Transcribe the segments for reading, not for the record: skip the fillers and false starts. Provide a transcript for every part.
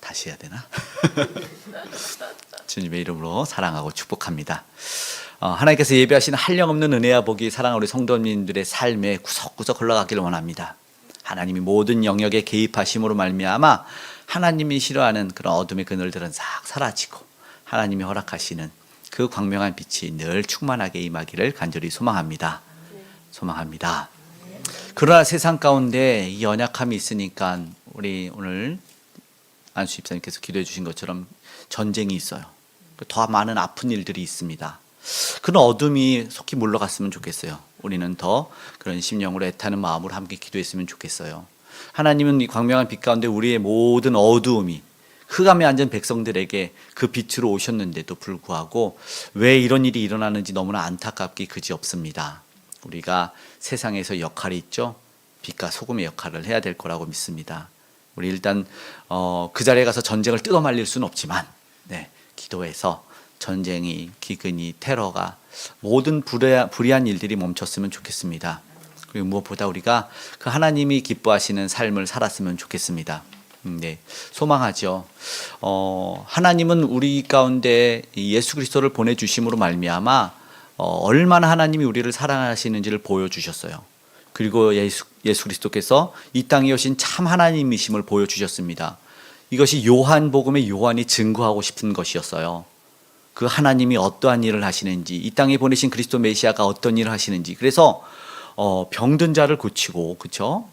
다시 해야 되나? 주님의 이름으로 사랑하고 축복합니다. 하나님께서 예비하신 한량없는 은혜와 복이 사랑하는 우리 성도님들의 삶에 구석구석 흘러가기를 원합니다. 하나님이 모든 영역에 개입하심으로 말미암아 하나님이 싫어하는 그런 어둠의 그늘들은 싹 사라지고 하나님이 허락하시는 그 광명한 빛이 늘 충만하게 임하기를 간절히 소망합니다. 그러나 세상 가운데 이 연약함이 있으니까 우리 오늘 안수 집사님께서 기도해 주신 것처럼 전쟁이 있어요. 더 많은 아픈 일들이 있습니다. 그런 어둠이 속히 물러갔으면 좋겠어요. 우리는 더 그런 심령으로 애타는 마음으로 함께 기도했으면 좋겠어요. 하나님은 이 광명한 빛 가운데 우리의 모든 어두움이 흑암에 앉은 백성들에게 그 빛으로 오셨는데도 불구하고 왜 이런 일이 일어나는지 너무나 안타깝기 그지없습니다. 우리가 세상에서 역할이 있죠. 빛과 소금의 역할을 해야 될 거라고 믿습니다. 우리 일단 그 자리에 가서 전쟁을 뜯어말릴 수는 없지만 기도해서 전쟁이, 기근이, 테러가 모든 불의한 일들이 멈췄으면 좋겠습니다. 그리고 무엇보다 우리가 그 하나님이 기뻐하시는 삶을 살았으면 좋겠습니다. 소망하죠. 하나님은 우리 가운데 예수 그리스도를 보내주심으로 말미암아 얼마나 하나님이 우리를 사랑하시는지를 보여주셨어요. 그리고 예수 그리스도께서 이 땅에 오신 참 하나님이심을 보여주셨습니다. 이것이 요한복음의 요한이 증거하고 싶은 것이었어요. 그 하나님이 어떠한 일을 하시는지, 이 땅에 보내신 그리스도 메시아가 어떤 일을 하시는지. 그래서 병든 자를 고치고, 그렇죠?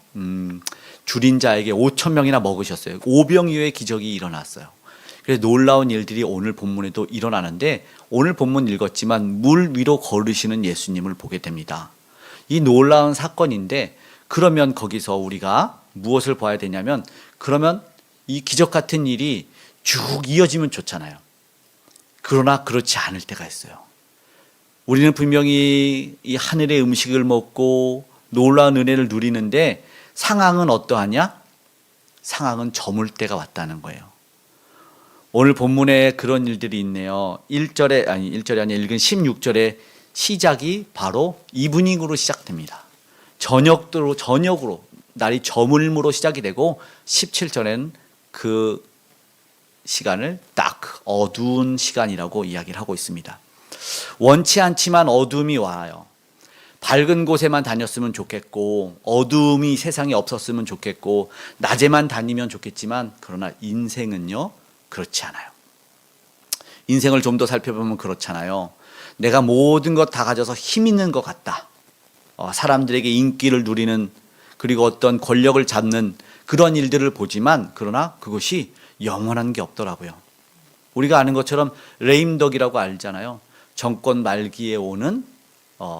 줄인 자에게 5천 명이나 먹으셨어요. 오병이어의 기적이 일어났어요. 그래서 놀라운 일들이 오늘 본문에도 일어나는데, 오늘 본문 읽었지만 물 위로 걸으시는 예수님을 보게 됩니다. 이 놀라운 사건인데, 그러면 거기서 우리가 무엇을 봐야 되냐면, 그러면 이 기적 같은 일이 쭉 이어지면 좋잖아요. 그러나 그렇지 않을 때가 있어요. 우리는 분명히 이 하늘의 음식을 먹고 놀라운 은혜를 누리는데 상황은 어떠하냐? 상황은 저물 때가 왔다는 거예요. 오늘 본문에 그런 일들이 있네요. 1절이 아니라 읽은 16절에 시작이 바로 이브닝으로 시작됩니다. 저녁으로 날이 저물므로 시작이 되고 17절에는 그 시간을 딱 어두운 시간이라고 이야기를 하고 있습니다. 원치 않지만 어둠이 와요. 밝은 곳에만 다녔으면 좋겠고 어둠이 세상에 없었으면 좋겠고 낮에만 다니면 좋겠지만 그러나 인생은요 그렇지 않아요. 인생을 좀 더 살펴보면 그렇잖아요. 내가 모든 것 다 가져서 힘 있는 것 같다. 사람들에게 인기를 누리는 그리고 어떤 권력을 잡는 그런 일들을 보지만 그러나 그것이 영원한 게 없더라고요. 우리가 아는 것처럼 레임덕이라고 알잖아요. 정권 말기에 오는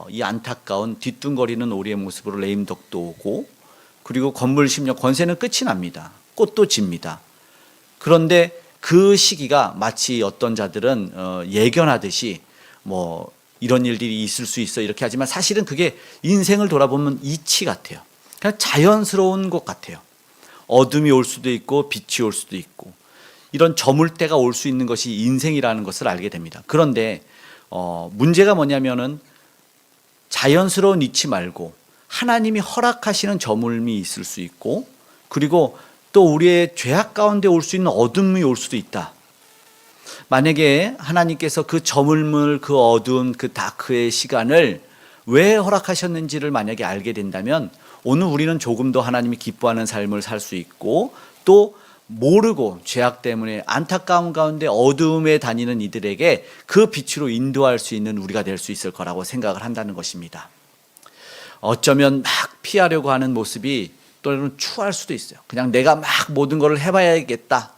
이 안타까운 뒤뚱거리는 오리의 모습으로 레임덕도 오고 그리고 건물 심령 권세는 끝이 납니다. 꽃도 집니다. 그런데 그 시기가 마치 어떤 자들은 예견하듯이 뭐 이런 일들이 있을 수 있어 이렇게 하지만 사실은 그게 인생을 돌아보면 이치 같아요. 그냥 자연스러운 것 같아요. 어둠이 올 수도 있고 빛이 올 수도 있고 이런 저물 때가 올 수 있는 것이 인생이라는 것을 알게 됩니다. 그런데 문제가 뭐냐면은 자연스러운 이치 말고 하나님이 허락하시는 저물음이 있을 수 있고 그리고 또 우리의 죄악 가운데 올 수 있는 어둠이 올 수도 있다. 만약에 하나님께서 그 저물물, 그 어두운, 그 다크의 시간을 왜 허락하셨는지를 만약에 알게 된다면 오늘 우리는 조금 더 하나님이 기뻐하는 삶을 살 수 있고 또 모르고 죄악 때문에 안타까움 가운데 어두움에 다니는 이들에게 그 빛으로 인도할 수 있는 우리가 될 수 있을 거라고 생각을 한다는 것입니다. 어쩌면 막 피하려고 하는 모습이 또는 추할 수도 있어요. 그냥 내가 막 모든 것을 해봐야겠다.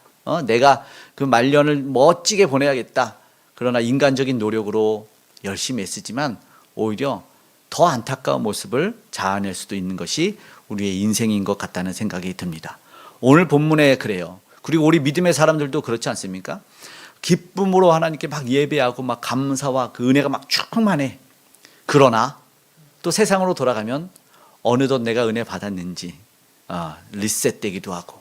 내가 그 말년을 멋지게 보내야겠다. 그러나 인간적인 노력으로 열심히 애쓰지만 오히려 더 안타까운 모습을 자아낼 수도 있는 것이 우리의 인생인 것 같다는 생각이 듭니다. 오늘 본문에 그래요. 그리고 우리 믿음의 사람들도 그렇지 않습니까? 기쁨으로 하나님께 막 예배하고 막 감사와 그 은혜가 막 충만해. 그러나 또 세상으로 돌아가면 어느덧 내가 은혜 받았는지 리셋되기도 하고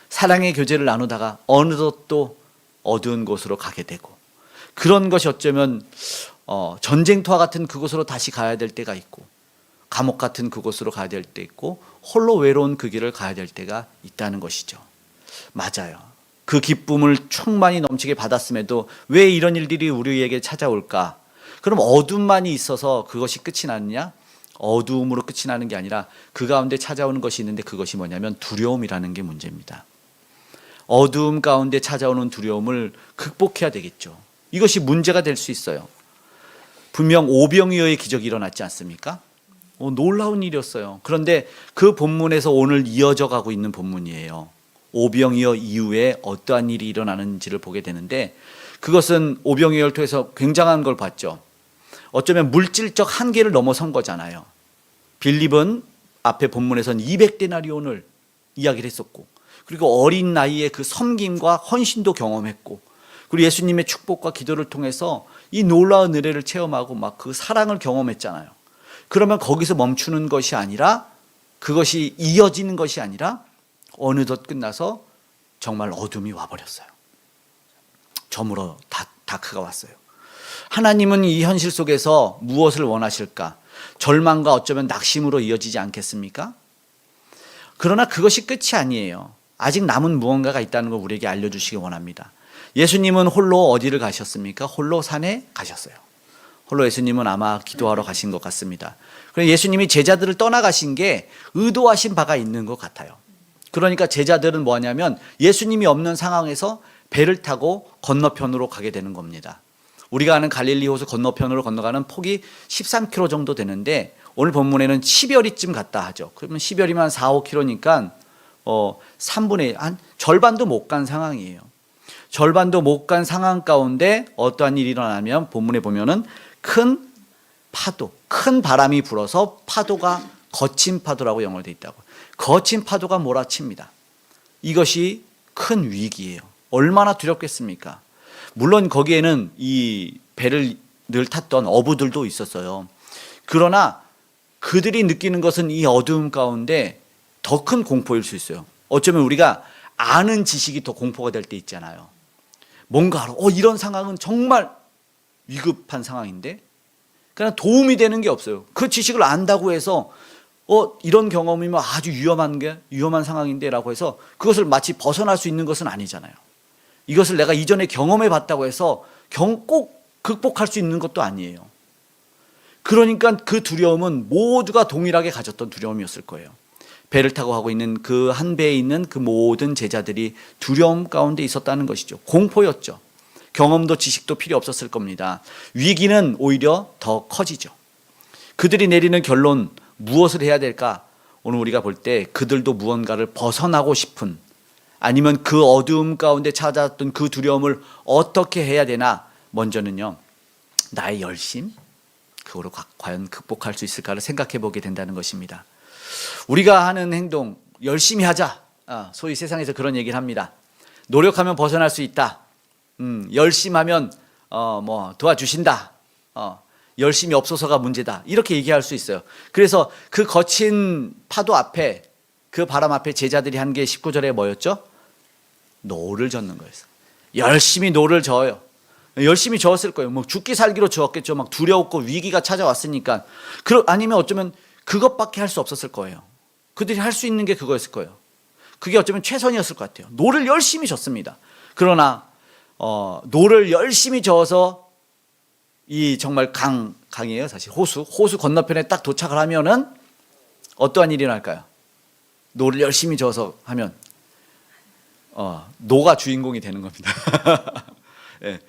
사랑의 교제를 나누다가 어느덧 또 어두운 곳으로 가게 되고 그런 것이 어쩌면 전쟁터와 같은 그곳으로 다시 가야 될 때가 있고 감옥 같은 그곳으로 가야 될 때 있고 홀로 외로운 그 길을 가야 될 때가 있다는 것이죠. 맞아요. 그 기쁨을 충만히 넘치게 받았음에도 왜 이런 일들이 우리에게 찾아올까? 그럼 어둠만이 있어서 그것이 끝이 나느냐? 어두움으로 끝이 나는 게 아니라 그 가운데 찾아오는 것이 있는데 그것이 뭐냐면 두려움이라는 게 문제입니다. 어두움 가운데 찾아오는 두려움을 극복해야 되겠죠. 이것이 문제가 될 수 있어요. 분명 오병이어의 기적이 일어났지 않습니까? 놀라운 일이었어요. 그런데 그 본문에서 오늘 이어져 가고 있는 본문이에요. 오병이어 이후에 어떠한 일이 일어나는지를 보게 되는데 그것은 오병이어를 통해서 굉장한 걸 봤죠. 어쩌면 물질적 한계를 넘어선 거잖아요. 빌립은 앞에 본문에서는 200데나리온을 이야기를 했었고 그리고 어린 나이에 그 섬김과 헌신도 경험했고 그리고 예수님의 축복과 기도를 통해서 이 놀라운 은혜를 체험하고 막 그 사랑을 경험했잖아요. 그러면 거기서 멈추는 것이 아니라 그것이 이어지는 것이 아니라 어느덧 끝나서 정말 어둠이 와버렸어요. 저물어 다크가 왔어요. 하나님은 이 현실 속에서 무엇을 원하실까? 절망과 어쩌면 낙심으로 이어지지 않겠습니까? 그러나 그것이 끝이 아니에요. 아직 남은 무언가가 있다는 걸 우리에게 알려주시기 원합니다. 예수님은 홀로 어디를 가셨습니까? 홀로 산에 가셨어요. 홀로 예수님은 아마 기도하러 가신 것 같습니다. 그래서 예수님이 제자들을 떠나가신 게 의도하신 바가 있는 것 같아요. 그러니까 제자들은 뭐냐면 예수님이 없는 상황에서 배를 타고 건너편으로 가게 되는 겁니다. 우리가 아는 갈릴리 호수 건너편으로 건너가는 폭이 13km 정도 되는데 오늘 본문에는 10여리쯤 갔다 하죠. 그러면 10여리면 4, 5km니까 3분의 한 절반도 못 간 상황이에요. 절반도 못 간 상황 가운데 어떠한 일이 일어나면 본문에 보면은 큰 파도, 큰 바람이 불어서 파도가 거친 파도라고 영어로 되어 있다고. 거친 파도가 몰아칩니다. 이것이 큰 위기예요. 얼마나 두렵겠습니까? 물론 거기에는 이 배를 늘 탔던 어부들도 있었어요. 그러나 그들이 느끼는 것은 이 어두움 가운데 더 큰 공포일 수 있어요. 어쩌면 우리가 아는 지식이 더 공포가 될 때 있잖아요. 뭔가 알아. 이런 상황은 정말 위급한 상황인데 그냥 도움이 되는 게 없어요. 그 지식을 안다고 해서 이런 경험이면 아주 위험한 상황인데 라고 해서 그것을 마치 벗어날 수 있는 것은 아니잖아요. 이것을 내가 이전에 경험해 봤다고 해서 꼭 극복할 수 있는 것도 아니에요. 그러니까 그 두려움은 모두가 동일하게 가졌던 두려움이었을 거예요. 배를 타고 가고 있는 그 한 배에 있는 그 모든 제자들이 두려움 가운데 있었다는 것이죠. 공포였죠. 경험도 지식도 필요 없었을 겁니다. 위기는 오히려 더 커지죠. 그들이 내리는 결론 무엇을 해야 될까? 오늘 우리가 볼 때 그들도 무언가를 벗어나고 싶은 아니면 그 어두움 가운데 찾아왔던 그 두려움을 어떻게 해야 되나? 먼저는요. 나의 열심? 그거로 과연 극복할 수 있을까를 생각해 보게 된다는 것입니다. 우리가 하는 행동 열심히 하자. 소위 세상에서 그런 얘기를 합니다. 노력하면 벗어날 수 있다. 열심히 하면 도와주신다. 열심히 없어서가 문제다. 이렇게 얘기할 수 있어요. 그래서 그 거친 파도 앞에 그 바람 앞에 제자들이 한 게 19절에 뭐였죠? 노를 젓는 거였어요. 열심히 노를 저어요. 열심히 저었을 거예요. 뭐 죽기 살기로 저었겠죠. 막 두려웠고 위기가 찾아왔으니까. 아니면 어쩌면 그것밖에 할 수 없었을 거예요. 그들이 할 수 있는 게 그거였을 거예요. 그게 어쩌면 최선이었을 것 같아요. 노를 열심히 젓습니다. 그러나 노를 열심히 저어서 이 정말 강이에요. 사실 호수 건너편에 딱 도착을 하면은 어떠한 일이 날까요? 노를 열심히 저어서 하면 노가 주인공이 되는 겁니다. 네.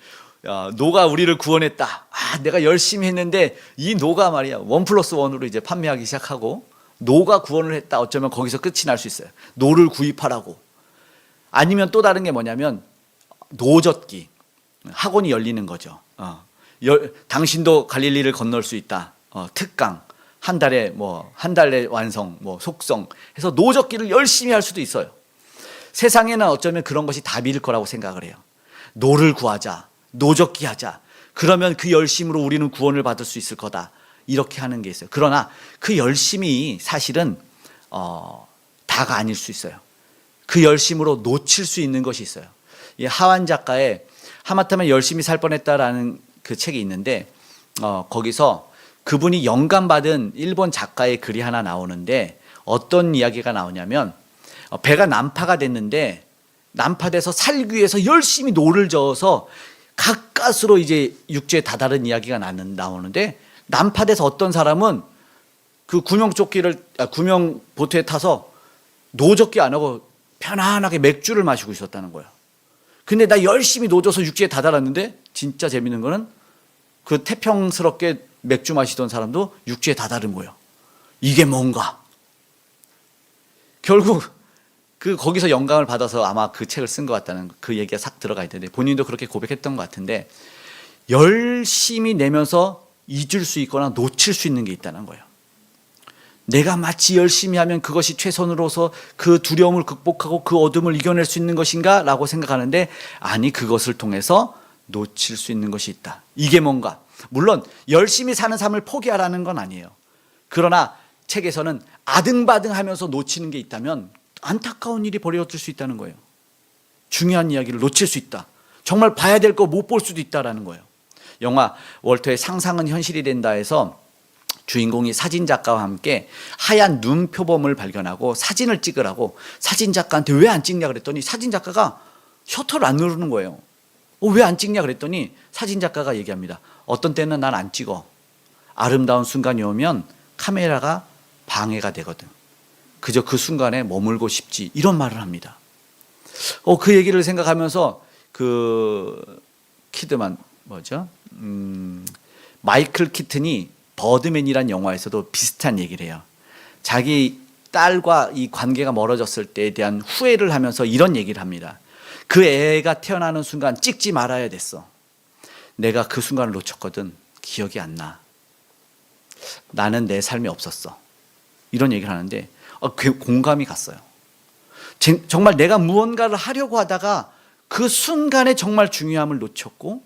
노가 우리를 구원했다. 내가 열심히 했는데 이 노가 말이야 1+1으로 이제 판매하기 시작하고 노가 구원을 했다. 어쩌면 거기서 끝이 날 수 있어요. 노를 구입하라고. 아니면 또 다른 게 뭐냐면 노젓기 학원이 열리는 거죠. 당신도 갈릴리를 건널 수 있다. 특강 한 달에 완성 속성 해서 노젓기를 열심히 할 수도 있어요. 세상에는 어쩌면 그런 것이 답일 거라고 생각을 해요. 노를 구하자. 노젓기 하자. 그러면 그 열심으로 우리는 구원을 받을 수 있을 거다. 이렇게 하는 게 있어요. 그러나 그 열심이 사실은 다가 아닐 수 있어요. 그 열심으로 놓칠 수 있는 것이 있어요. 이 하완 작가의 하마터면 열심히 살 뻔했다라는 그 책이 있는데 거기서 그분이 영감받은 일본 작가의 글이 하나 나오는데 어떤 이야기가 나오냐면 배가 난파가 됐는데 난파돼서 살기 위해서 열심히 노를 저어서 가까스로 이제 육지에 다다른 이야기가 나오는데, 난파돼서 어떤 사람은 그 구명 보트에 타서 노젓기 안 하고 편안하게 맥주를 마시고 있었다는 거예요. 근데 나 열심히 노져서 육지에 다다랐는데, 진짜 재밌는 거는 그 태평스럽게 맥주 마시던 사람도 육지에 다다른 거예요. 이게 뭔가? 결국 거기서 영감을 받아서 아마 그 책을 쓴 것 같다는 그 얘기가 싹 들어가 있는데, 본인도 그렇게 고백했던 것 같은데, 열심히 내면서 잊을 수 있거나 놓칠 수 있는 게 있다는 거예요. 내가 마치 열심히 하면 그것이 최선으로서 그 두려움을 극복하고 그 어둠을 이겨낼 수 있는 것인가 라고 생각하는데, 아니, 그것을 통해서 놓칠 수 있는 것이 있다. 이게 뭔가? 물론 열심히 사는 삶을 포기하라는 건 아니에요. 그러나 책에서는 아등바등하면서 놓치는 게 있다면 안타까운 일이 벌어질 수 있다는 거예요. 중요한 이야기를 놓칠 수 있다. 정말 봐야 될 거 못 볼 수도 있다라는 거예요. 영화 월터의 상상은 현실이 된다에서 주인공이 사진작가와 함께 하얀 눈 표범을 발견하고 사진을 찍으라고 사진작가한테 왜 안 찍냐 그랬더니, 사진작가가 셔터를 안 누르는 거예요. 왜 안 찍냐 그랬더니 사진작가가 얘기합니다. 어떤 때는 난 안 찍어. 아름다운 순간이 오면 카메라가 방해가 되거든. 그저 그 순간에 머물고 싶지. 이런 말을 합니다. 그 얘기를 생각하면서 키드만 마이클 키튼이 버드맨이란 영화에서도 비슷한 얘기를 해요. 자기 딸과 이 관계가 멀어졌을 때에 대한 후회를 하면서 이런 얘기를 합니다. 그 애가 태어나는 순간 찍지 말아야 됐어. 내가 그 순간을 놓쳤거든. 기억이 안 나. 나는 내 삶이 없었어. 이런 얘기를 하는데 공감이 갔어요. 정말 내가 무언가를 하려고 하다가 그 순간에 정말 중요함을 놓쳤고,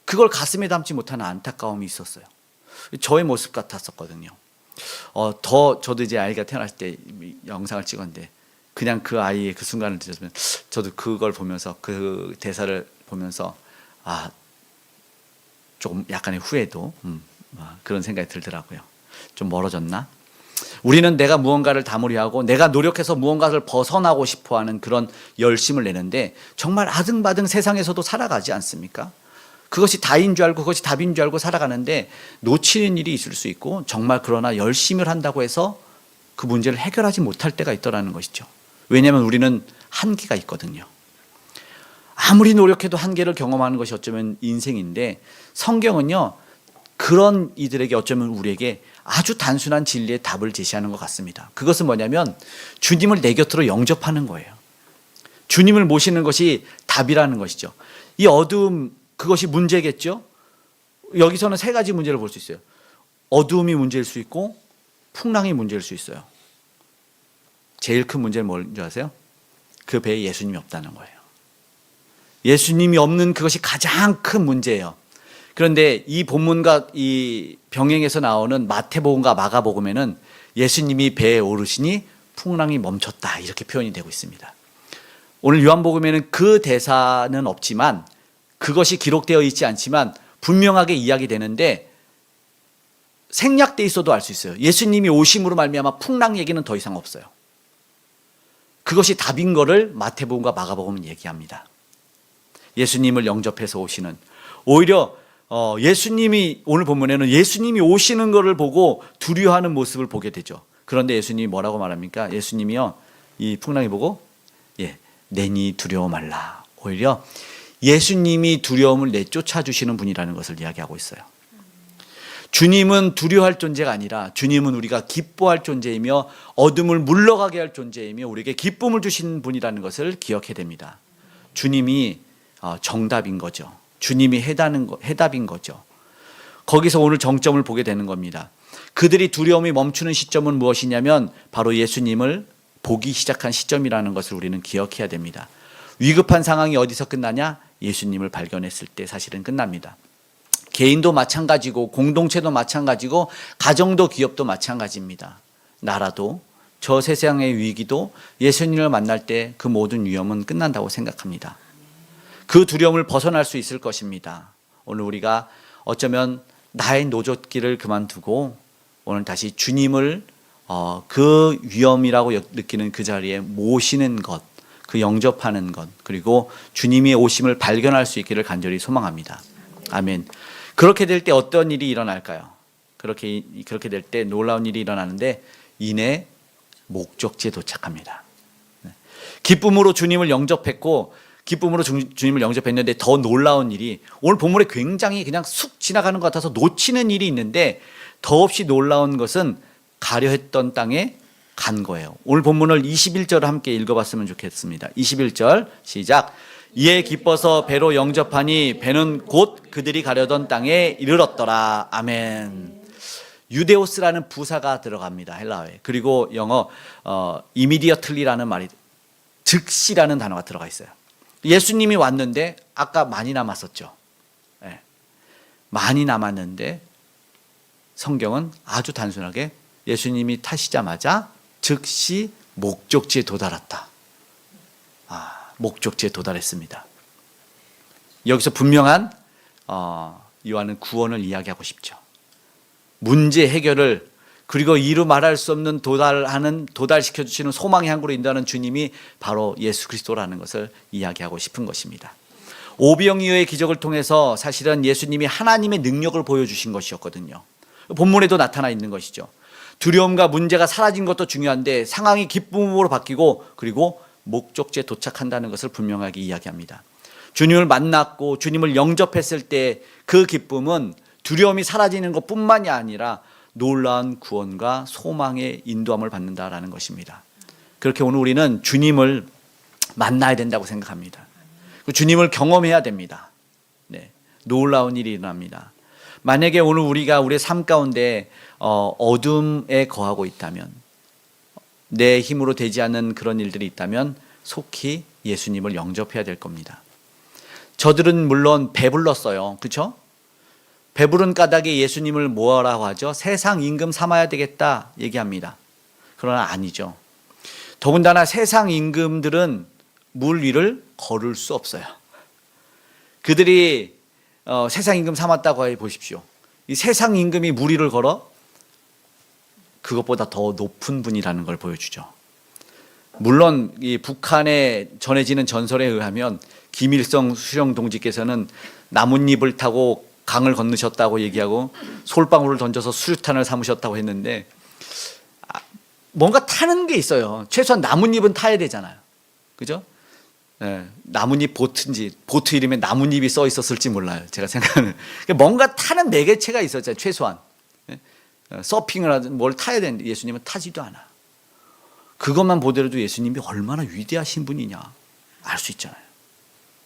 그걸 가슴에 담지 못하는 안타까움이 있었어요. 저의 모습 같았었거든요. 저도 이제 아이가 태어났을 때 영상을 찍었는데, 그냥 그 아이의 그 순간을 들었으면, 저도 그걸 보면서, 그 대사를 보면서 조금 약간의 후회도 그런 생각이 들더라고요. 좀 멀어졌나? 우리는 내가 무언가를 다무리하고 내가 노력해서 무언가를 벗어나고 싶어하는 그런 열심을 내는데, 정말 아등바등 세상에서도 살아가지 않습니까? 그것이 다인 줄 알고 그것이 답인 줄 알고 살아가는데 놓치는 일이 있을 수 있고, 정말 그러나 열심을 한다고 해서 그 문제를 해결하지 못할 때가 있더라는 것이죠. 왜냐하면 우리는 한계가 있거든요. 아무리 노력해도 한계를 경험하는 것이 어쩌면 인생인데, 성경은요 그런 이들에게 어쩌면 우리에게 아주 단순한 진리의 답을 제시하는 것 같습니다. 그것은 뭐냐면 주님을 내 곁으로 영접하는 거예요. 주님을 모시는 것이 답이라는 것이죠. 이 어두움, 그것이 문제겠죠. 여기서는 세 가지 문제를 볼 수 있어요. 어두움이 문제일 수 있고 풍랑이 문제일 수 있어요. 제일 큰 문제는 뭔지 아세요? 그 배에 예수님이 없다는 거예요. 예수님이 없는 그것이 가장 큰 문제예요. 그런데 이 본문과 이 병행에서 나오는 마태복음과 마가복음에는 예수님이 배에 오르시니 풍랑이 멈췄다, 이렇게 표현이 되고 있습니다. 오늘 요한복음에는 그 대사는 없지만, 그것이 기록되어 있지 않지만 분명하게 이야기되는데, 생략돼 있어도 알 수 있어요. 예수님이 오심으로 말미암아 풍랑 얘기는 더 이상 없어요. 그것이 답인 거를 마태복음과 마가복음은 얘기합니다. 예수님을 영접해서 오시는, 오히려 예수님이, 오늘 본문에는 예수님이 오시는 것을 보고 두려워하는 모습을 보게 되죠. 그런데 예수님이 뭐라고 말합니까? 예수님이요, 이 풍랑이 보고 내니 두려워 말라. 오히려 예수님이 두려움을 내쫓아 주시는 분이라는 것을 이야기하고 있어요. 주님은 두려워할 존재가 아니라 주님은 우리가 기뻐할 존재이며 어둠을 물러가게 할 존재이며 우리에게 기쁨을 주시는 분이라는 것을 기억해야 됩니다. 주님이 정답인 거죠. 주님이 해답인 거죠. 거기서 오늘 정점을 보게 되는 겁니다. 그들이 두려움이 멈추는 시점은 무엇이냐면 바로 예수님을 보기 시작한 시점이라는 것을 우리는 기억해야 됩니다. 위급한 상황이 어디서 끝나냐? 예수님을 발견했을 때 사실은 끝납니다. 개인도 마찬가지고 공동체도 마찬가지고 가정도 기업도 마찬가지입니다. 나라도, 저 세상의 위기도 예수님을 만날 때 그 모든 위험은 끝난다고 생각합니다. 그 두려움을 벗어날 수 있을 것입니다. 오늘 우리가 어쩌면 나의 노젓기를 그만두고 오늘 다시 주님을 그 위험이라고 느끼는 그 자리에 모시는 것, 그 영접하는 것, 그리고 주님의 오심을 발견할 수 있기를 간절히 소망합니다. 아멘. 그렇게 될 때 어떤 일이 일어날까요? 그렇게 될 때 놀라운 일이 일어나는데 이내 목적지에 도착합니다. 기쁨으로 주님을 영접했고, 기쁨으로 주님을 영접했는데 더 놀라운 일이, 오늘 본문에 굉장히 그냥 쑥 지나가는 것 같아서 놓치는 일이 있는데 더없이 놀라운 것은 가려 했던 땅에 간 거예요. 오늘 본문을 21절을 함께 읽어봤으면 좋겠습니다. 21절 시작. 이에 기뻐서 배로 영접하니 배는 곧 그들이 가려던 땅에 이르렀더라. 아멘. 유데오스라는 부사가 들어갑니다. 헬라어에. 그리고 영어 immediately라는 말이, 즉시라는 단어가 들어가 있어요. 예수님이 왔는데 아까 많이 남았었죠. 네. 많이 남았는데 성경은 아주 단순하게 예수님이 타시자마자 즉시 목적지에 도달했다. 목적지에 도달했습니다. 여기서 분명한 요한은 구원을 이야기하고 싶죠. 문제 해결을, 그리고 이루 말할 수 없는 도달시켜 주시는 소망의 항구로 인도하는 주님이 바로 예수 그리스도라는 것을 이야기하고 싶은 것입니다. 오병이어의 기적을 통해서 사실은 예수님이 하나님의 능력을 보여주신 것이었거든요. 본문에도 나타나 있는 것이죠. 두려움과 문제가 사라진 것도 중요한데 상황이 기쁨으로 바뀌고, 그리고 목적지에 도착한다는 것을 분명하게 이야기합니다. 주님을 만났고 주님을 영접했을 때 그 기쁨은 두려움이 사라지는 것뿐만이 아니라 놀라운 구원과 소망의 인도함을 받는다라는 것입니다. 그렇게 오늘 우리는 주님을 만나야 된다고 생각합니다. 주님을 경험해야 됩니다. 네, 놀라운 일이 일어납니다. 만약에 오늘 우리가 우리의 삶 가운데 어둠에 거하고 있다면, 내 힘으로 되지 않는 그런 일들이 있다면 속히 예수님을 영접해야 될 겁니다. 저들은 물론 배불렀어요. 그렇죠? 배부른 까닭에 예수님을 뭐라고 하죠? 세상 임금 삼아야 되겠다 얘기합니다. 그러나 아니죠. 더군다나 세상 임금들은 물 위를 걸을 수 없어요. 그들이 세상 임금 삼았다고 해 보십시오. 이 세상 임금이 물 위를 걸어? 그것보다 더 높은 분이라는 걸 보여주죠. 물론 이 북한에 전해지는 전설에 의하면 김일성 수령 동지께서는 나뭇잎을 타고 강을 건너셨다고 얘기하고 솔방울을 던져서 수류탄을 삼으셨다고 했는데, 뭔가 타는 게 있어요. 최소한 나뭇잎은 타야 되잖아요. 그죠? 네, 나뭇잎 보트인지, 보트 이름에 나뭇잎이 써 있었을지 몰라요. 제가 생각하는. 뭔가 타는 매개체가 있었잖아요. 최소한. 서핑을 하든 뭘 타야 되는데 예수님은 타지도 않아. 그것만 보더라도 예수님이 얼마나 위대하신 분이냐 알 수 있잖아요.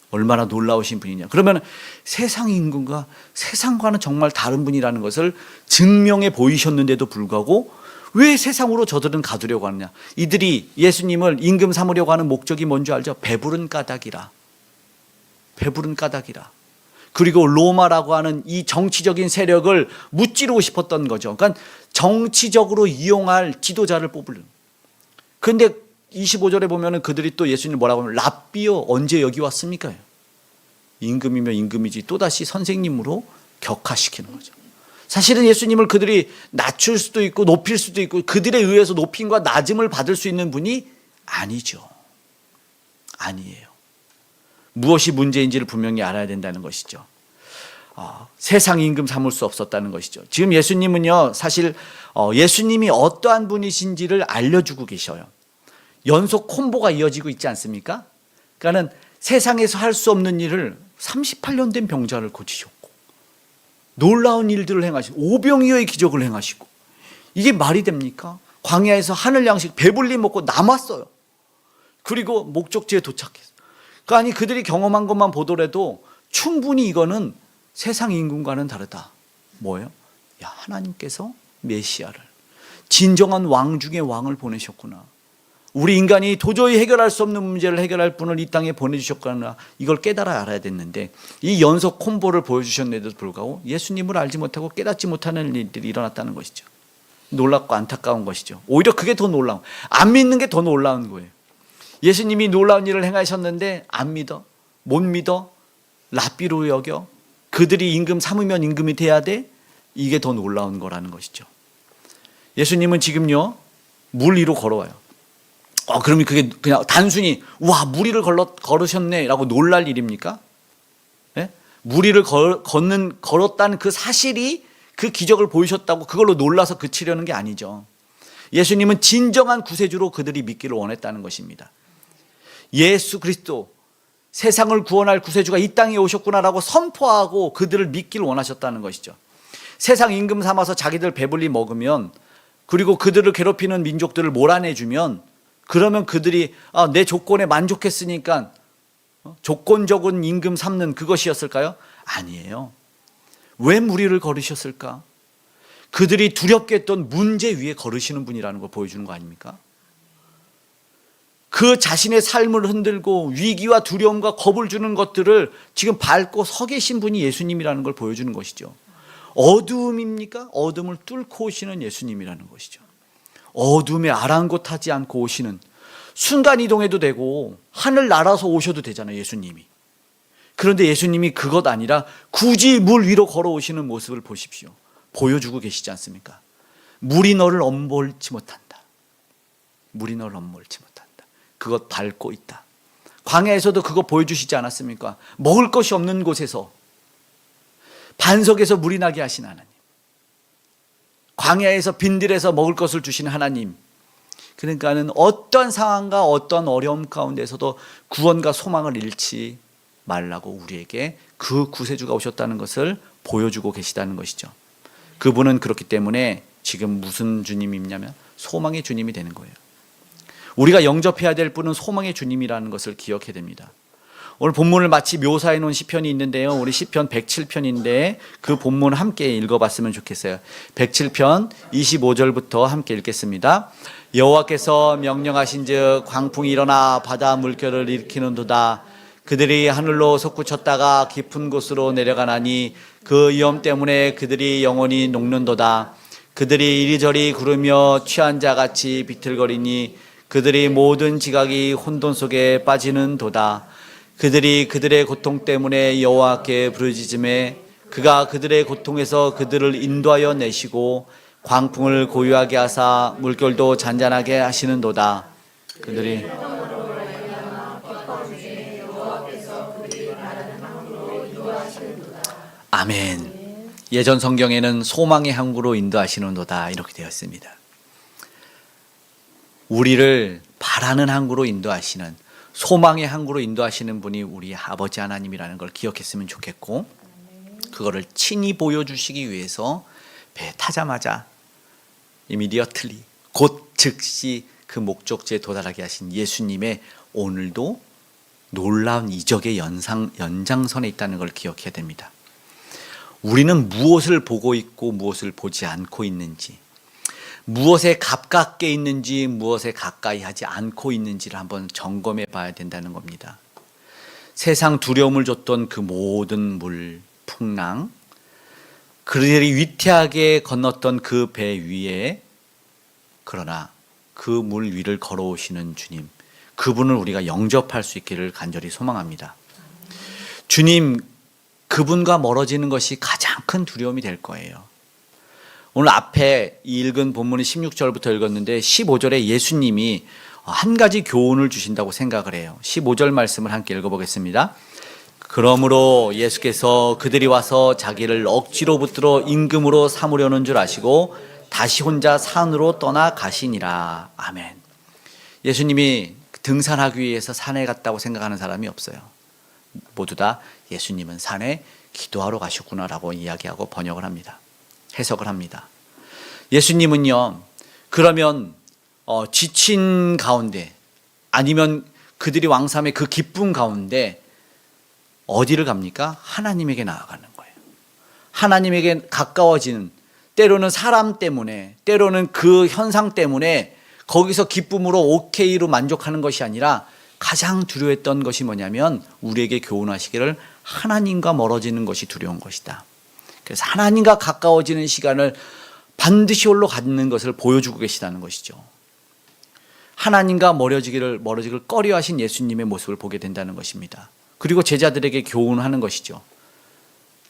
얼마나 놀라우신 분이냐. 그러면 세상 임금과 세상과는 정말 다른 분이라는 것을 증명해 보이셨는데도 불구하고 왜 세상으로 저들은 가두려고 하느냐. 이들이 예수님을 임금 삼으려고 하는 목적이 뭔지 알죠? 배부른 까닭이라. 배부른 까닭이라. 그리고 로마라고 하는 이 정치적인 세력을 무찌르고 싶었던 거죠. 그러니까 정치적으로 이용할 지도자를 뽑으려는. 그런데 25절에 보면은 그들이 또 예수님 뭐라고 하면 랍비요 언제 여기 왔습니까? 임금이면 임금이지 또다시 선생님으로 격하시키는 거죠. 사실은 예수님을 그들이 낮출 수도 있고 높일 수도 있고 그들에 의해서 높임과 낮음을 받을 수 있는 분이 아니죠. 아니에요. 무엇이 문제인지를 분명히 알아야 된다는 것이죠. 세상 임금 삼을 수 없었다는 것이죠. 지금 예수님은요, 사실 예수님이 어떠한 분이신지를 알려주고 계셔요. 연속 콤보가 이어지고 있지 않습니까? 그러니까는 세상에서 할 수 없는 일을 38년 된 병자를 고치셨고, 놀라운 일들을 행하시고, 오병이어의 기적을 행하시고, 이게 말이 됩니까? 광야에서 하늘 양식 배불리 먹고 남았어요. 그리고 목적지에 도착했어요. 아니 그들이 경험한 것만 보더라도 충분히 이거는 세상 임금과는 다르다. 뭐예요? 야, 하나님께서 메시아를, 진정한 왕 중의 왕을 보내셨구나. 우리 인간이 도저히 해결할 수 없는 문제를 해결할 분을 이 땅에 보내주셨구나. 이걸 깨달아 알아야 됐는데 이 연속 콤보를 보여주셨는데도 불구하고 예수님을 알지 못하고 깨닫지 못하는 일들이 일어났다는 것이죠. 놀랍고 안타까운 것이죠. 오히려 그게 더 놀라운, 안 믿는 게 더 놀라운 거예요. 예수님이 놀라운 일을 행하셨는데 안 믿어, 못 믿어, 랍비로 여겨, 그들이 임금 삼으면 임금이 돼야 돼. 이게 더 놀라운 거라는 것이죠. 예수님은 지금요 물 위로 걸어와요. 그러면 그게 그냥 단순히 와 무리를 걸으셨네라고 놀랄 일입니까? 예? 무리를 걸었다는 그 사실이 그 기적을 보이셨다고 그걸로 놀라서 그치려는 게 아니죠. 예수님은 진정한 구세주로 그들이 믿기를 원했다는 것입니다. 예수 그리스도 세상을 구원할 구세주가 이 땅에 오셨구나라고 선포하고 그들을 믿기를 원하셨다는 것이죠. 세상 임금 삼아서 자기들 배불리 먹으면, 그리고 그들을 괴롭히는 민족들을 몰아내주면, 그러면 그들이 내 조건에 만족했으니까 조건적인 임금 삼는 그것이었을까요? 아니에요. 왜 무리를 걸으셨을까? 그들이 두렵게 했던 문제 위에 걸으시는 분이라는 걸 보여주는 거 아닙니까? 그 자신의 삶을 흔들고 위기와 두려움과 겁을 주는 것들을 지금 밟고 서 계신 분이 예수님이라는 걸 보여주는 것이죠. 어두움입니까? 어둠을 뚫고 오시는 예수님이라는 것이죠. 어둠에 아랑곳하지 않고 오시는, 순간이동해도 되고 하늘 날아서 오셔도 되잖아요, 예수님이. 그런데 예수님이 그것 아니라 굳이 물 위로 걸어오시는 모습을 보십시오. 보여주고 계시지 않습니까? 물이 너를 엄몰지 못한다. 물이 너를 엄몰지 못한다. 그것 밟고 있다. 광야에서도 그거 보여주시지 않았습니까? 먹을 것이 없는 곳에서 반석에서 물이 나게 하신 하나님, 광야에서 빈들에서 먹을 것을 주신 하나님. 그러니까는 어떤 상황과 어떤 어려움 가운데서도 구원과 소망을 잃지 말라고 우리에게 그 구세주가 오셨다는 것을 보여주고 계시다는 것이죠. 그분은 그렇기 때문에 지금 무슨 주님이냐면 소망의 주님이 되는 거예요. 우리가 영접해야 될 분은 소망의 주님이라는 것을 기억해야 됩니다. 오늘 본문을 마치 묘사해 놓은 시편이 있는데요, 우리 시편 107편인데 그 본문 함께 읽어봤으면 좋겠어요. 107편 25절부터 함께 읽겠습니다. 여호와께서 명령하신즉 광풍이 일어나 바다 물결을 일으키는도다. 그들이 하늘로 솟구쳤다가 깊은 곳으로 내려가나니 그 위험 때문에 그들이 영원히 녹는도다. 그들이 이리저리 구르며 취한 자같이 비틀거리니 그들이 모든 지각이 혼돈 속에 빠지는 도다. 그들이 그들의 고통 때문에 여호와께 부르짖음에 그가 그들의 고통에서 그들을 인도하여 내시고 광풍을 고요하게 하사 물결도 잔잔하게 하시는도다. 그들이 아멘. 예전 성경에는 소망의 항구로 인도하시는도다 이렇게 되어 있습니다. 우리를 바라는 항구로 인도하시는, 소망의 항구로 인도하시는 분이 우리 아버지 하나님이라는 걸 기억했으면 좋겠고, 그거를 친히 보여주시기 위해서 배 타자마자 immediately 곧 즉시 그 목적지에 도달하게 하신 예수님의 오늘도 놀라운 이적의 연장선에 있다는 걸 기억해야 됩니다. 우리는 무엇을 보고 있고 무엇을 보지 않고 있는지, 무엇에 가깝게 있는지 무엇에 가까이 하지 않고 있는지를 한번 점검해 봐야 된다는 겁니다. 세상 두려움을 줬던 그 모든 물, 풍랑, 그들이 위태하게 건넜던 그 배 위에, 그러나 그 물 위를 걸어오시는 주님, 그분을 우리가 영접할 수 있기를 간절히 소망합니다. 주님, 그분과 멀어지는 것이 가장 큰 두려움이 될 거예요. 오늘 앞에 읽은 본문이 16절부터 읽었는데 15절에 예수님이 한 가지 교훈을 주신다고 생각을 해요. 15절 말씀을 함께 읽어보겠습니다. 그러므로 예수께서 그들이 와서 자기를 억지로 붙들어 임금으로 삼으려는 줄 아시고 다시 혼자 산으로 떠나 가시니라. 아멘. 예수님이 등산하기 위해서 산에 갔다고 생각하는 사람이 없어요. 모두 다 예수님은 산에 기도하러 가셨구나라고 이야기하고 번역을 합니다. 해석을 합니다. 예수님은요, 그러면 지친 가운데 아니면 그들이 왕삼의 그 기쁨 가운데 어디를 갑니까? 하나님에게 나아가는 거예요. 하나님에게 가까워지는, 때로는 사람 때문에, 때로는 그 현상 때문에 거기서 기쁨으로 오케이로 만족하는 것이 아니라 가장 두려웠던 것이 뭐냐면 우리에게 교훈하시기를 하나님과 멀어지는 것이 두려운 것이다. 그래서 하나님과 가까워지는 시간을 반드시 홀로 갖는 것을 보여주고 계시다는 것이죠. 하나님과 멀어지기를 꺼려하신 예수님의 모습을 보게 된다는 것입니다. 그리고 제자들에게 교훈하는 것이죠.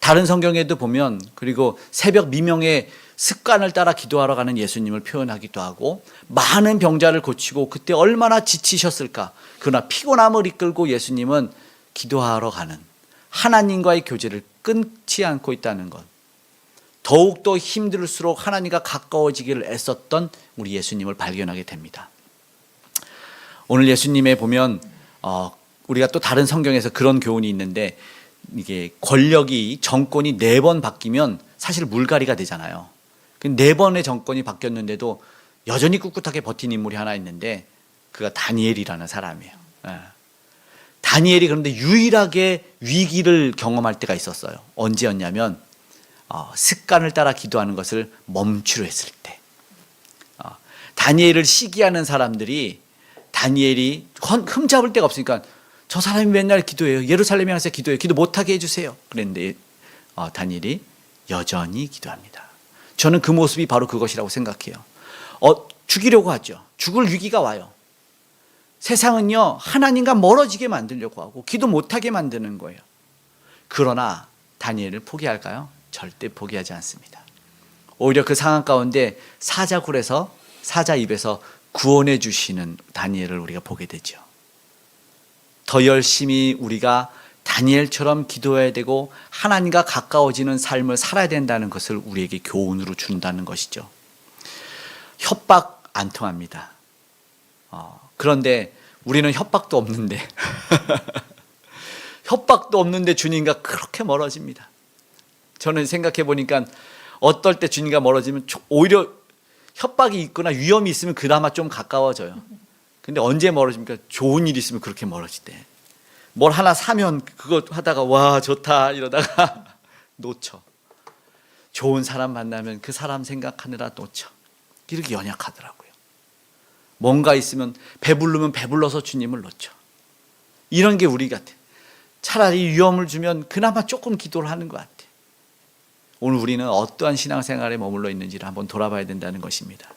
다른 성경에도 보면 그리고 새벽 미명에 습관을 따라 기도하러 가는 예수님을 표현하기도 하고 많은 병자를 고치고 그때 얼마나 지치셨을까. 그러나 피곤함을 이끌고 예수님은 기도하러 가는 하나님과의 교제를 끊지 않고 있다는 것. 더욱더 힘들수록 하나님과 가까워지기를 애썼던 우리 예수님을 발견하게 됩니다. 오늘 예수님에 보면 우리가 또 다른 성경에서 그런 교훈이 있는데 이게 권력이 정권이 4번 바뀌면 사실 물갈이가 되잖아요. 4번의 정권이 바뀌었는데도 여전히 꿋꿋하게 버틴 인물이 하나 있는데 그가 다니엘이라는 사람이에요. 다니엘이 그런데 유일하게 위기를 경험할 때가 있었어요. 언제였냐면 습관을 따라 기도하는 것을 멈추려 했을 때. 다니엘을 시기하는 사람들이 다니엘이 흠잡을 데가 없으니까 저 사람이 맨날 기도해요. 예루살렘에 가서 기도해요. 기도 못하게 해주세요. 그랬는데 다니엘이 여전히 기도합니다. 저는 그 모습이 바로 그것이라고 생각해요. 죽이려고 하죠. 죽을 위기가 와요. 세상은요 하나님과 멀어지게 만들려고 하고 기도 못하게 만드는 거예요. 그러나 다니엘을 포기할까요? 절대 포기하지 않습니다. 오히려 그 상황 가운데 사자굴에서 사자 입에서 구원해 주시는 다니엘을 우리가 보게 되죠. 더 열심히 우리가 다니엘처럼 기도해야 되고 하나님과 가까워지는 삶을 살아야 된다는 것을 우리에게 교훈으로 준다는 것이죠. 협박 안 통합니다. 그런데 우리는 협박도 없는데 협박도 없는데 주님과 그렇게 멀어집니다. 저는 생각해 보니까 어떨 때 주님과 멀어지면 오히려 협박이 있거나 위험이 있으면 그나마 좀 가까워져요. 근데 언제 멀어집니까? 좋은 일이 있으면 그렇게 멀어지대. 뭘 하나 사면 그거 하다가 와 좋다 이러다가 놓쳐. 좋은 사람 만나면 그 사람 생각하느라 놓쳐. 이렇게 연약하더라고요. 뭔가 있으면 배부르면 배불러서 주님을 놓쳐. 이런 게 우리 같아. 차라리 위험을 주면 그나마 조금 기도를 하는 것 같아. 오늘 우리는 어떠한 신앙생활에 머물러 있는지를 한번 돌아봐야 된다는 것입니다.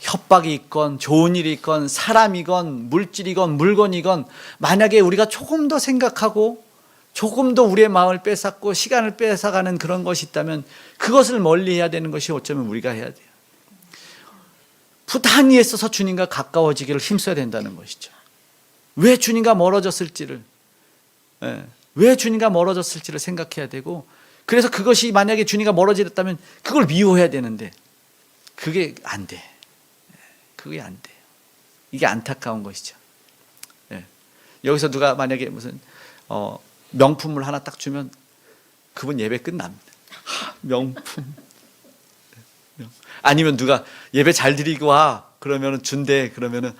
협박이 있건 좋은 일이 있건 사람이건 물질이건 물건이건 만약에 우리가 조금 더 생각하고 조금 더 우리의 마음을 뺏었고 시간을 뺏어가는 그런 것이 있다면 그것을 멀리해야 되는 것이 어쩌면 우리가 해야 돼요. 부단히 애써서 주님과 가까워지기를 힘써야 된다는 것이죠. 왜 주님과 멀어졌을지를 생각해야 되고, 그래서 그것이 만약에 주님과 멀어졌다면 그걸 미워해야 되는데 그게 안 돼. 그게 안 돼요. 이게 안타까운 것이죠. 여기서 누가 만약에 무슨 명품을 하나 딱 주면 그분 예배 끝납니다. 명품. 아니면 누가 예배 잘 드리고 와 그러면은 준대. 그러면은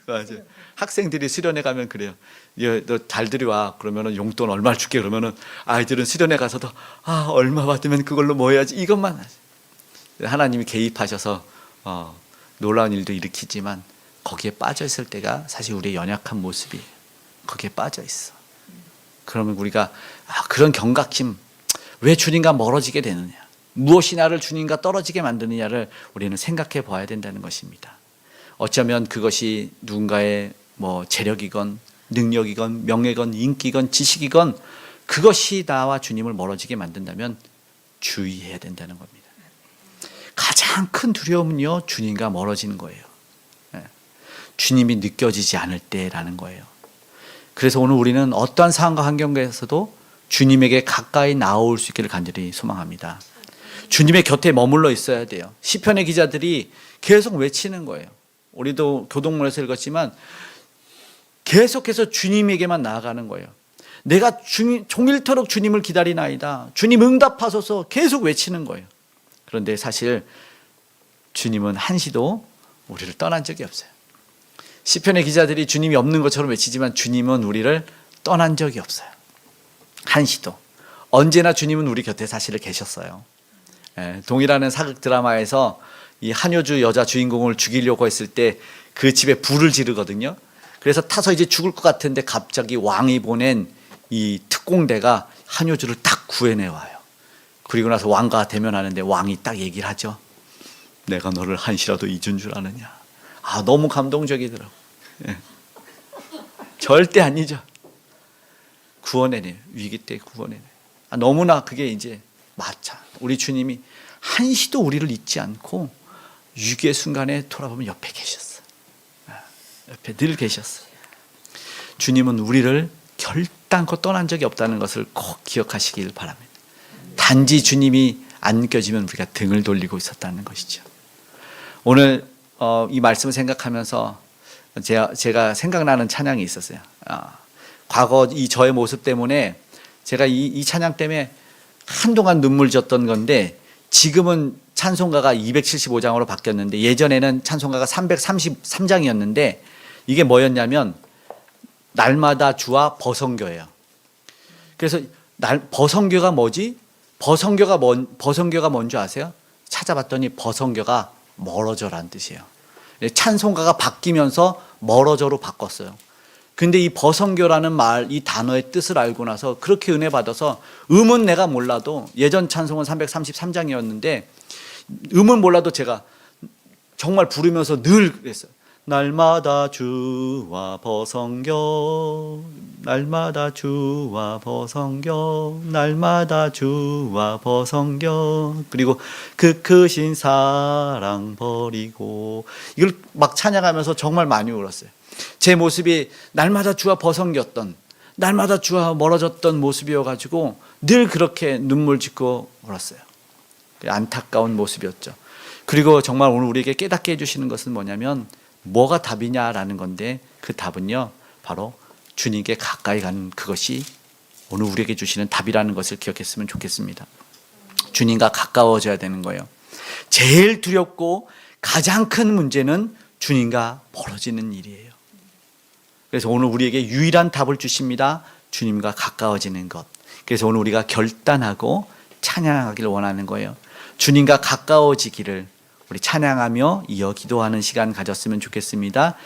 맞아. 학생들이 수련회 가면 그래요. 너 잘 드려와 그러면은 용돈 얼마 줄게. 그러면은 아이들은 수련회 가서도 얼마 받으면 그걸로 뭐 해야지 이것만 하지. 하나님이 개입하셔서 놀라운 일도 일으키지만 거기에 빠져 있을 때가 사실 우리의 연약한 모습이 거기에 빠져 있어. 그러면 우리가 그런 경각심, 왜 주님과 멀어지게 되느냐, 무엇이 나를 주님과 떨어지게 만드느냐를 우리는 생각해 봐야 된다는 것입니다. 어쩌면 그것이 누군가의 재력이건 능력이건 명예건 인기건 지식이건 그것이 나와 주님을 멀어지게 만든다면 주의해야 된다는 겁니다. 가장 큰 두려움은요, 주님과 멀어지는 거예요. 주님이 느껴지지 않을 때라는 거예요. 그래서 오늘 우리는 어떠한 상황과 환경에서도 주님에게 가까이 나올 수 있기를 간절히 소망합니다. 주님의 곁에 머물러 있어야 돼요. 시편의 기자들이 계속 외치는 거예요. 우리도 교동문에서 읽었지만 계속해서 주님에게만 나아가는 거예요. 내가 종일토록 주님을 기다리나이다. 주님 응답하소서 계속 외치는 거예요. 그런데 사실 주님은 한시도 우리를 떠난 적이 없어요. 시편의 기자들이 주님이 없는 것처럼 외치지만 주님은 우리를 떠난 적이 없어요. 한시도. 언제나 주님은 우리 곁에 사실 계셨어요. 동이라는 사극 드라마에서 이 한효주 여자 주인공을 죽이려고 했을 때 그 집에 불을 지르거든요. 그래서 타서 이제 죽을 것 같은데 갑자기 왕이 보낸 이 특공대가 한효주를 딱 구해내와요. 그리고 나서 왕과 대면하는데 왕이 딱 얘기를 하죠. 내가 너를 한시라도 잊은 줄 아느냐. 너무 감동적이더라고. 절대 안 잊어. 구원해내요. 위기 때 구원해내요. 너무나 그게 이제 맞아. 우리 주님이 한시도 우리를 잊지 않고 위기의 순간에 돌아보면 옆에 계셨어요. 옆에 늘 계셨어요. 주님은 우리를 결단코 떠난 적이 없다는 것을 꼭 기억하시길 바랍니다. 단지 주님이 안 껴지면 우리가 등을 돌리고 있었다는 것이죠. 오늘 이 말씀을 생각하면서 제가 생각나는 찬양이 있었어요. 과거 이 저의 모습 때문에 제가 이 찬양 때문에 한동안 눈물 졌던 건데 지금은 찬송가가 275장으로 바뀌었는데 예전에는 찬송가가 333장이었는데 이게 뭐였냐면 날마다 주와 버선교예요. 그래서 버선교가 뭐지? 버선교가 뭔지 아세요? 찾아봤더니 버선교가 멀어져라는 뜻이에요. 찬송가가 바뀌면서 멀어져로 바꿨어요. 근데 이 버선교라는 말, 이 단어의 뜻을 알고 나서 그렇게 은혜 받아서 음은 내가 몰라도 예전 찬송은 333장이었는데 음은 몰라도 제가 정말 부르면서 늘 그랬어요. 날마다 주와 버선교, 날마다 주와 버선교, 날마다 주와 버선교. 그리고 그 크신 사랑 버리고 이걸 막 찬양하면서 정말 많이 울었어요. 제 모습이 날마다 주와 버선겼던, 날마다 주와 멀어졌던 모습이어가지고 늘 그렇게 눈물 짓고 울었어요. 안타까운 모습이었죠. 그리고 정말 오늘 우리에게 깨닫게 해주시는 것은 뭐냐면 뭐가 답이냐라는 건데 그 답은요 바로 주님께 가까이 가는 그것이 오늘 우리에게 주시는 답이라는 것을 기억했으면 좋겠습니다. 주님과 가까워져야 되는 거예요. 제일 두렵고 가장 큰 문제는 주님과 멀어지는 일이에요. 그래서 오늘 우리에게 유일한 답을 주십니다. 주님과 가까워지는 것. 그래서 오늘 우리가 결단하고 찬양하기를 원하는 거예요. 주님과 가까워지기를 우리 찬양하며 이어 기도하는 시간 가졌으면 좋겠습니다.